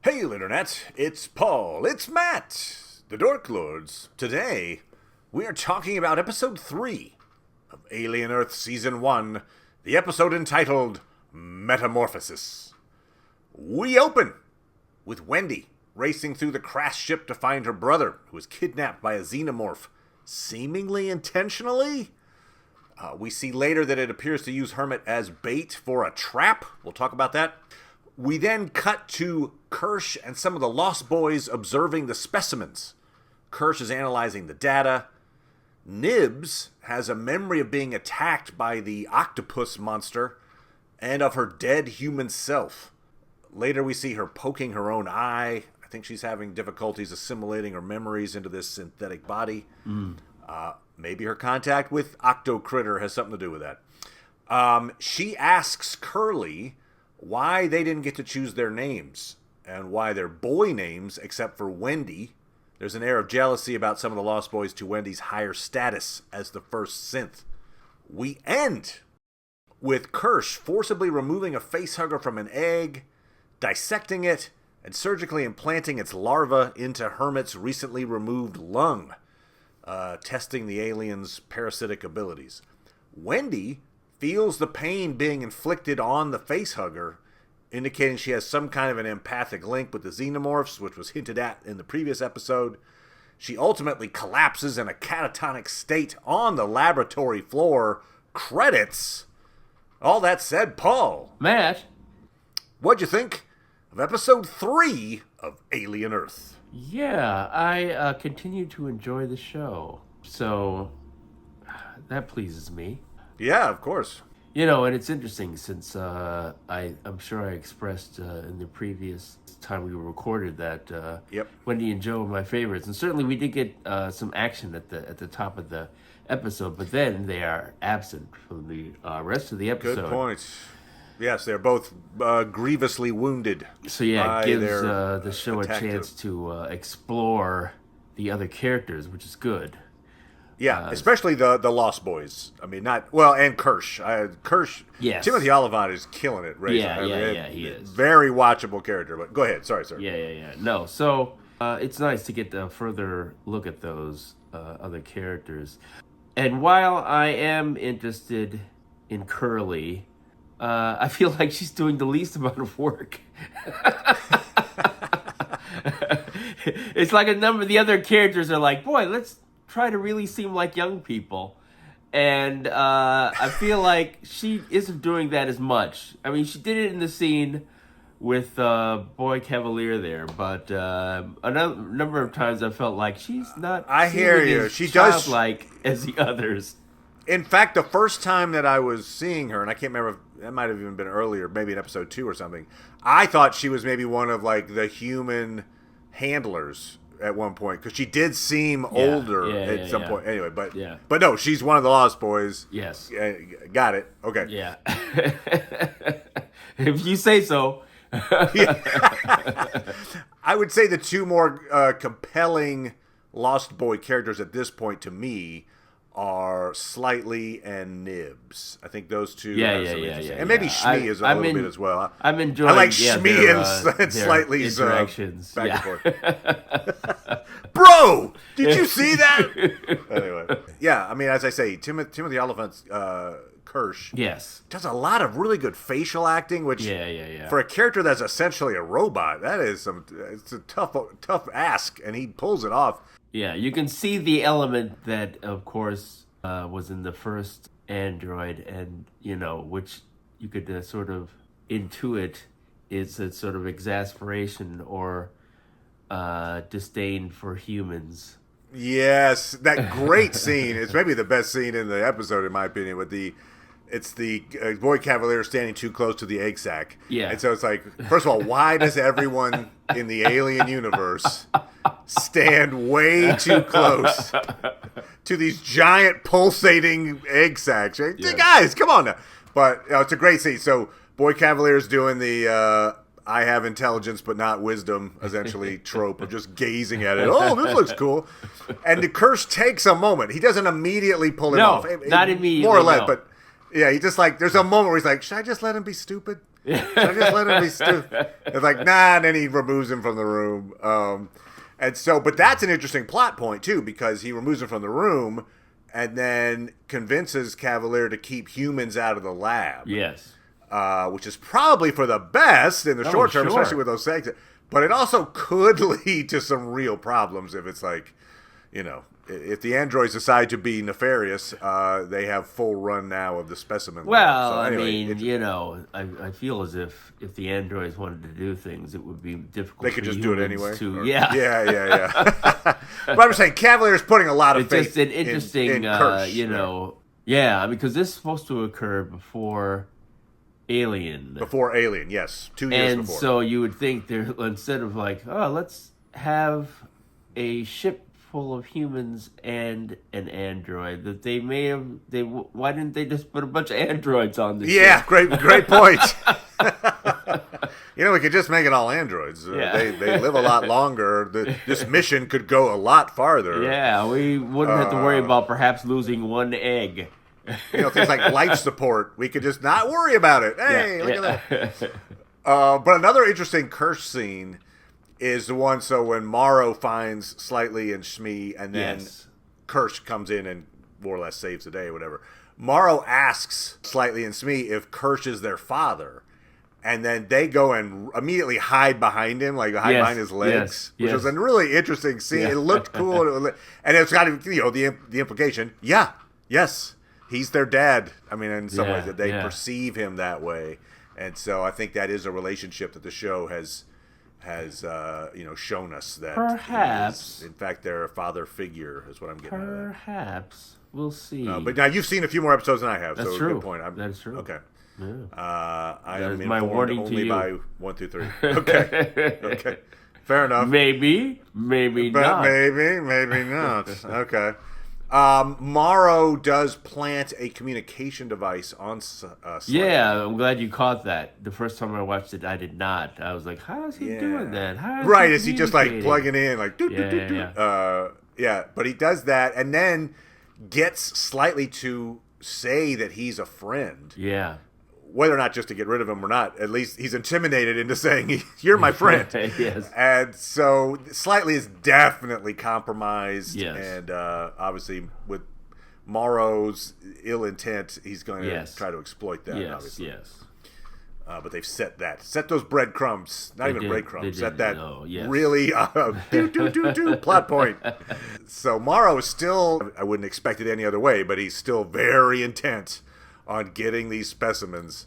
Hail, Internet! It's Paul. It's Matt, the Dork Lords. Today, we are talking about Episode 3 of Alien Earth Season 1, the episode entitled Metamorphosis. We open with Wendy racing through the crashed ship to find her brother, who was kidnapped by a xenomorph, seemingly intentionally. We see later that it appears to use Hermit as bait for a trap. We'll talk about that. We then cut to Kirsch and some of the Lost Boys observing the specimens. Kirsch is analyzing the data. Nibs has a memory of being attacked by the octopus monster and of her dead human self. Later we see her poking her own eye. I think she's having difficulties assimilating her memories into this synthetic body. Maybe her contact with Octo Critter has something to do with that. She asks Curly why they didn't get to choose their names and why they're boy names except for Wendy. There's an air of jealousy about some of the Lost Boys to Wendy's higher status as the first synth. We end with Kirsch forcibly removing a facehugger from an egg, dissecting it, and surgically implanting its larva into Hermit's recently removed lung, testing the alien's parasitic abilities. Wendy feels the pain being inflicted on the facehugger, indicating she has some kind of an empathic link with the xenomorphs, which was hinted at in the previous episode. She ultimately collapses in a catatonic state on the laboratory floor. Credits. All that said, Paul. Matt. What'd you think of episode 3 of Alien Earth? Yeah, I continue to enjoy the show, so that pleases me. Yeah, of course. You know, and it's interesting since I'm sure I expressed in the previous time we recorded that Wendy and Joe are my favorites, and certainly we did get some action at the top of the episode, but then they are absent from the rest of the episode. Good point. Yes, they're both grievously wounded. So yeah, it gives the show a chance to explore the other characters, which is good. Yeah, especially the Lost Boys. I mean, and Kirsch. Kirsch. Yes. Timothy Olyphant is killing it. Right? Yeah, he is. Very watchable character. But go ahead. Sorry, sir. Yeah. No, so it's nice to get a further look at those other characters. And while I am interested in Curly, I feel like she's doing the least amount of work. It's like a number of the other characters are like, boy, let's try to really seem like young people. And I feel like she isn't doing that as much. I mean, she did it in the scene with Boy Cavalier there, but a number of times I felt like she's not She childlike as the others. In fact, the first time that I was seeing her, and I can't remember, that might have even been earlier, maybe in episode 2 or something, I thought she was maybe one of like the human handlers at one point, because she did seem older at some point. Anyway, but no, she's one of the Lost Boys. Yes. Got it. Okay. Yeah. If you say so. I would say the two more compelling Lost Boy characters at this point to me are Slightly and Nibs. I think those two. Yeah. And maybe Shmi is a little bit as well. I'm enjoying. I like Shmi and Slightly's interactions back and forth. Bro, did you see that? Anyway, yeah. I mean, as I say, Timothy Olyphant's Kirsch. Yes. Does a lot of really good facial acting, which for a character that's essentially a robot, that is it's a tough ask, and he pulls it off. Yeah, you can see the element that, of course, was in the first Android, and, which you could sort of intuit is a sort of exasperation or disdain for humans. Yes, that great scene. It's maybe the best scene in the episode, in my opinion, with it's the Boy Cavalier standing too close to the egg sack. Yeah. And so it's like, first of all, why does everyone in the alien universe stand way too close to these giant pulsating egg sacks? Right? Yeah. Guys, come on now. But it's a great scene. So Boy Cavalier's doing the I have intelligence but not wisdom, essentially, trope of just gazing at it. Oh, this looks cool. And the Kirsch takes a moment. He doesn't immediately pull it off. Not immediately. More or less, no. but yeah, he just like, there's a moment where he's like, should I just let him be stupid? Should I just let him be stupid? It's like, nah, and then he removes him from the room. And so, but that's an interesting plot point, too, because he removes him from the room and then convinces Cavalier to keep humans out of the lab. Yes. Which is probably for the best in the short term, sure. especially with those things. But it also could lead to some real problems if it's like, if the androids decide to be nefarious, they have full run now of the specimen. Well, so anyway, I feel as if the androids wanted to do things, it would be difficult. They could just do it anyway. Yeah. But I'm saying Cavalier's putting a lot of it's faith just an interesting, in Kirsch, because this is supposed to occur before Alien. Before Alien, yes, 2 years before. And so you would think instead of let's have a ship full of humans and an android, that why didn't they just put a bunch of androids on the ship? Yeah, great point. We could just make it all androids. They live a lot longer. This mission could go a lot farther. Yeah, we wouldn't have to worry about perhaps losing one egg. Things like life support. We could just not worry about it. Hey, look at that. But another interesting Kirsch scene is the one, so when Morrow finds Slightly and Shmi, and then Kirsch comes in and more or less saves the day or whatever. Morrow asks Slightly and Shmi if Kirsch is their father, and then they go and immediately hide behind him, behind his legs, which was a really interesting scene. Yeah. It looked cool, and it's got the implication, yes, he's their dad. I mean, in some ways, that they perceive him that way, and so I think that is a relationship that the show has shown us that perhaps, in fact, their father figure is what I'm getting at. Perhaps we'll see. But now you've seen a few more episodes than I have. That's so true. Good point. That's true. Okay. Yeah. I that am is my warning only to by 1 through 3. Okay. Fair enough. Maybe not. Maybe not. Okay. Morrow does plant a communication device on Slightly. Yeah, I'm glad you caught that. The first time I watched it, I did not. I was like, how is he doing that? Is he just plugging in but he does that and then gets Slightly to say that he's a friend. Yeah. Whether or not just to get rid of him or not, at least he's intimidated into saying, you're my friend. Yes. And so Slightly is definitely compromised. Yes. And obviously with Morrow's ill intent, he's going to try to exploit that, obviously. Yes. But they've set those breadcrumbs, breadcrumbs, set that really plot point. So Morrow is still, I wouldn't expect it any other way, but he's still very intent on getting these specimens.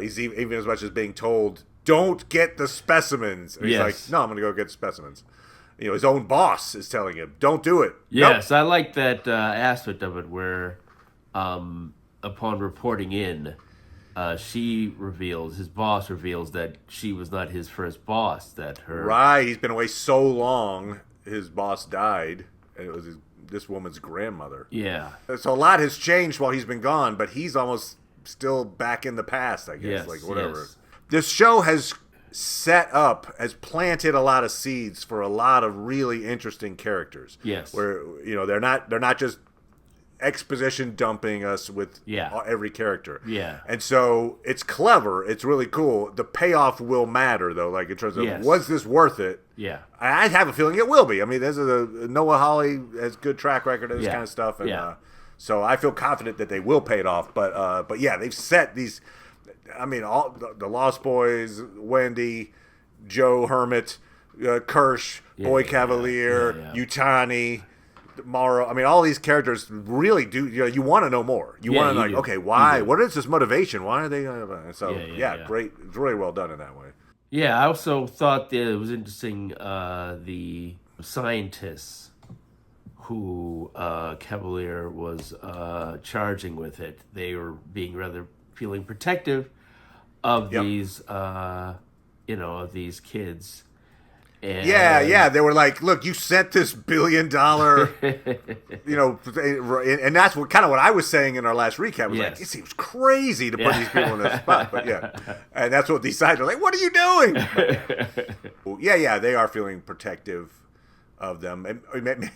He's even as much as being told, don't get the specimens. And he's like, no, I'm going to go get the specimens. His own boss is telling him, don't do it. Yes, nope. I like that aspect of it where upon reporting in, his boss reveals that she was not his first boss. Right, he's been away so long, his boss died, and it was this woman's grandmother. Yeah. So a lot has changed while he's been gone, but he's almost still back in the past, I guess. Whatever. Yes. This show has planted a lot of seeds for a lot of really interesting characters. Yes. Where, they're not just exposition dumping us with every character. Yeah. And so it's clever. It's really cool. The payoff will matter, though, in terms of was this worth it? Yeah. I have a feeling it will be. I mean, Noah Hawley has good track record of this kind of stuff. And so I feel confident that they will pay it off. But they've set these, all the Lost Boys, Wendy, Joe Hermit, Kirsch, Boy Cavalier, Yutani, Morrow. All these characters really do. You want to know more. You want to okay, why? What is this motivation? Why are they? Great. It's really well done in that way. Yeah, I also thought that it was interesting. The scientists who Cavalier was charging with it, they were being feeling protective of these, of these kids. And, they were like, look, you sent this $1 billion, and that's what I was saying in our last recap. It was like, it seems crazy to put these people in this spot, but and that's what these sides are like, what are you doing? They are feeling protective of them, and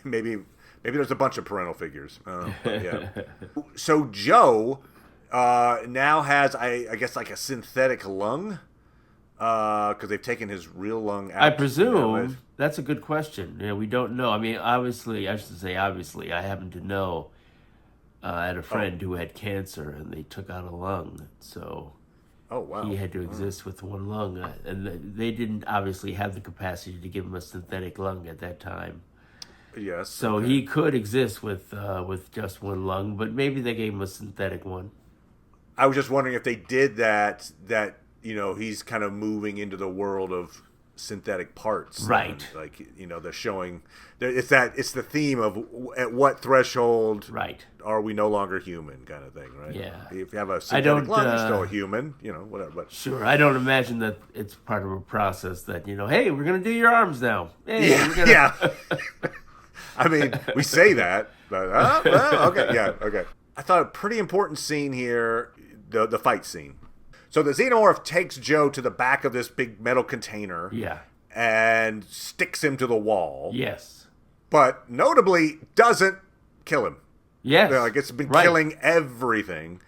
maybe there's a bunch of parental figures. So Joe now has, I guess, like a synthetic lung. Because they've taken his real lung out. I presume that's a good question. Yeah, we don't know. I mean, obviously, I should say obviously. I happen to know. I had a friend who had cancer, and they took out a lung, so Oh, wow. he had to exist with one lung, and they didn't obviously have the capacity to give him a synthetic lung at that time. Yes. So he could exist with just one lung, but maybe they gave him a synthetic one. I was just wondering if they did that, he's kind of moving into the world of synthetic parts. Right. And, like, they're showing... It's the theme of at what threshold are we no longer human kind of thing, right? Yeah. If you have a synthetic lung, you're still a human, whatever. But. Sure. I don't imagine that it's part of a process that, hey, we're going to do your arms now. Hey, yeah. I mean, we say that, but okay, yeah, okay. I thought a pretty important scene here, the fight scene. So the xenomorph takes Joe to the back of this big metal container, and sticks him to the wall. Yes, but notably doesn't kill him. Yes, like it's been killing everything.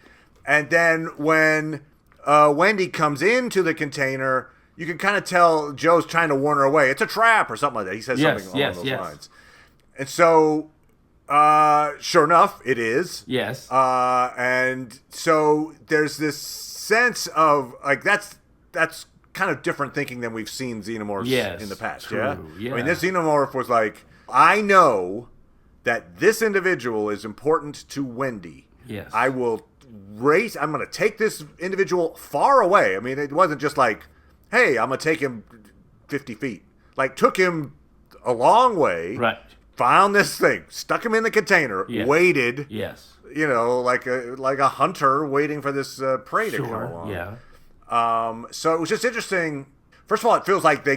And then when Wendy comes into the container, you can kind of tell Joe's trying to warn her away. It's a trap or something like that. He says something along those lines. And so, sure enough, it is. Yes. And so there's this sense of, like, that's kind of different thinking than we've seen xenomorphs in the past. True. Yeah? I mean, this xenomorph was like, I know that this individual is important to Wendy. Yes. I'm going to take this individual far away. I mean, it wasn't just like, hey, I'm going to take him 50 feet. Like, took him a long way. Right. Found this thing, stuck him in the container, waited. Yes. Like a hunter waiting for this prey to come along. Yeah. So it was just interesting. First of all, it feels like the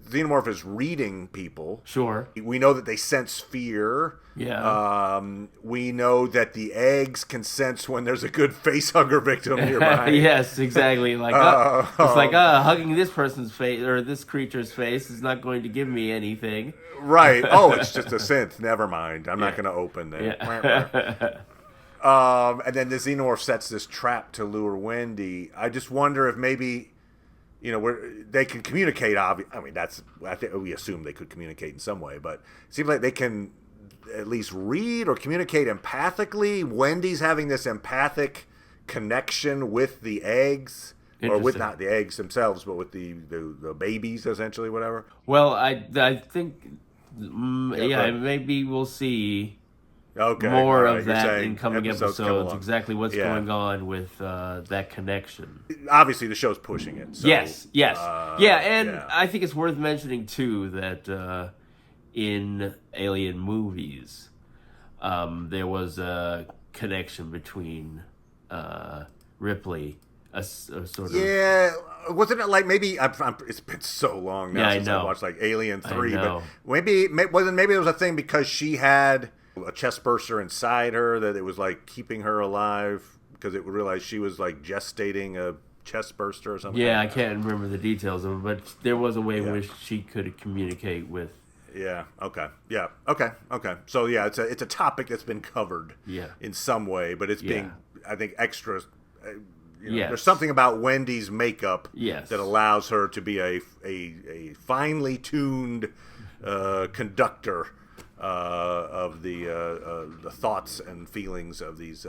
xenomorph is reading people. Sure. We know that they sense fear. Yeah. We know that the eggs can sense when there's a good facehugger victim nearby. Yes, exactly. Like it's like hugging this person's face or this creature's face is not going to give me anything. Right. Oh, it's just a synth. Never mind. I'm not going to open that. Yeah. And then the xenomorph sets this trap to lure Wendy. I just wonder if maybe, they can communicate. I mean, I think we assume they could communicate in some way, but it seems like they can at least read or communicate empathically. Wendy's having this empathic connection with the eggs. Or with not the eggs themselves, but with the babies, essentially, whatever. Well, I think, maybe we'll see more of that in coming episodes. Exactly what's going on with that connection. Obviously, the show's pushing it. So, yes. I think it's worth mentioning too that in Alien movies, there was a connection between Ripley. A sort of... wasn't it like maybe it's been so long now since I watched like Alien 3, but maybe there was a thing because she had a chest burster inside her that it was like keeping her alive because it realized she was like gestating a chest burster or something. Yeah, I can't remember the details of it, but there was a way in which she could communicate with. Yeah. Okay. Yeah. Okay. So yeah, it's a topic that's been covered. In some way, but it's being, I think, extra. There's something about Wendy's makeup that allows her to be a finely tuned conductor of the thoughts and feelings of these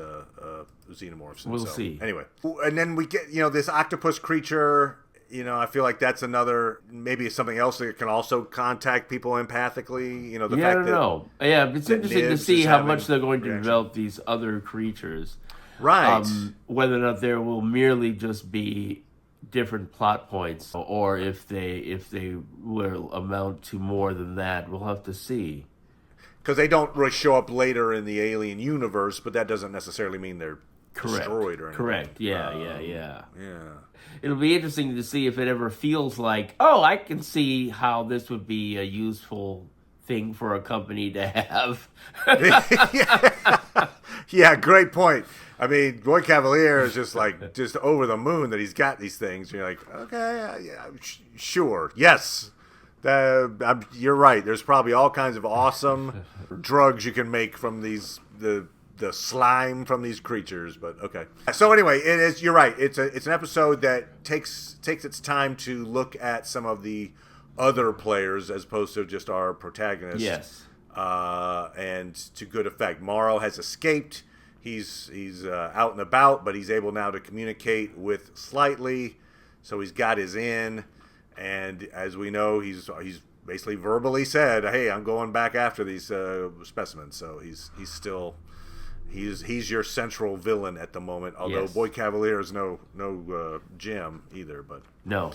xenomorphs. We'll see. Anyway, and then we get this octopus creature. I feel like that's another, maybe something else that can also contact people empathically. The fact I don't know. Yeah, it's interesting to see how much they're going to develop these other creatures. Right. Whether or not there will merely just be different plot points, or if they will amount to more than that, we'll have to see. Because they don't really show up later in the Alien universe, but that doesn't necessarily mean they're destroyed or anything. Correct. Yeah. It'll be interesting to see if it ever feels like, I can see how this would be a useful thing for a company to have. Yeah, great point. I mean, Roy Cavalier is just over the moon that he's got these things. You're like, okay, sure, yes. You're right. There's probably all kinds of awesome drugs you can make from the the slime from these creatures, but okay. So anyway, it is. You're right. It's an episode that takes its time to look at some of the other players as opposed to just our protagonist. Yes. And to good effect. Morrow has escaped. He's out and about, but he's able now to communicate with Slightly. So he's got his in, and as we know, he's basically verbally said, "Hey, I'm going back after these specimens." So he's still. He's your central villain at the moment, although Yes. Boy Cavalier is no Jim either. But No,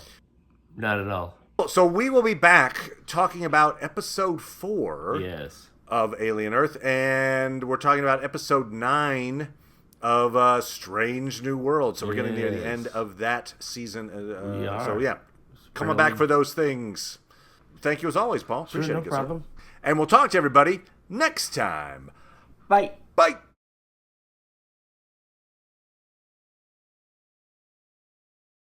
not at all. so we will be back talking about episode 4 Yes. of Alien Earth, and we're talking about episode 9 of Strange New World. So we're getting near the end of that season. We are. So yeah, coming back for those things. Thank you as always, Paul. Sure, Appreciate no it. Good sir. problem. And we'll talk to everybody next time. Bye. Bye.